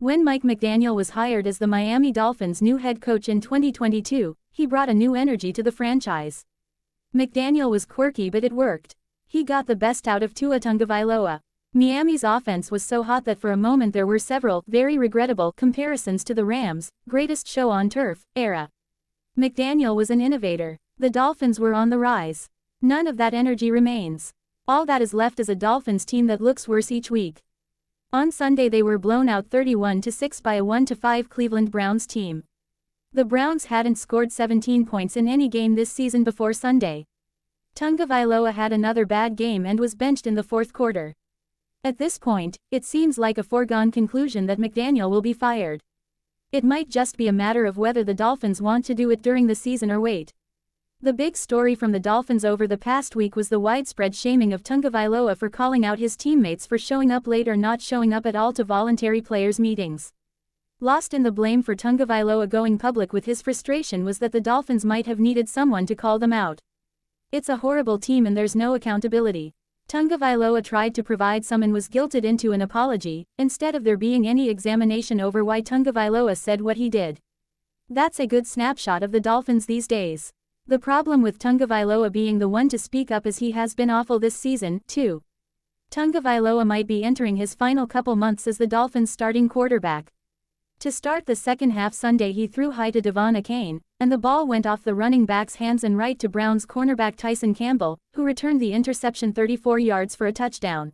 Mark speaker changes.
Speaker 1: When Mike McDaniel was hired as the Miami Dolphins' new head coach in 2022, he brought a new energy to the franchise. McDaniel was quirky, but it worked. He got the best out of Tua Tagovailoa. Miami's offense was so hot that for a moment there were several, very regrettable, comparisons to the Rams' greatest show on turf era. McDaniel was an innovator. The Dolphins were on the rise. None of that energy remains. All that is left is a Dolphins team that looks worse each week. On Sunday they were blown out 31-6 by a 1-5 Cleveland Browns team. The Browns hadn't scored 17 points in any game this season before Sunday. Tagovailoa had another bad game and was benched in the fourth quarter. At this point, it seems like a foregone conclusion that McDaniel will be fired. It might just be a matter of whether the Dolphins want to do it during the season or wait. The big story from the Dolphins over the past week was the widespread shaming of Tagovailoa for calling out his teammates for showing up late or not showing up at all to voluntary players' meetings. Lost in the blame for Tagovailoa going public with his frustration was that the Dolphins might have needed someone to call them out. It's a horrible team and there's no accountability. Tagovailoa tried to provide some and was guilted into an apology, instead of there being any examination over why Tagovailoa said what he did. That's a good snapshot of the Dolphins these days. The problem with Tagovailoa being the one to speak up is he has been awful this season, too. Tagovailoa might be entering his final couple months as the Dolphins' starting quarterback. To start the second half Sunday he threw high to Devon Achane, and the ball went off the running back's hands and right to Browns cornerback Tyson Campbell, who returned the interception 34 yards for a touchdown.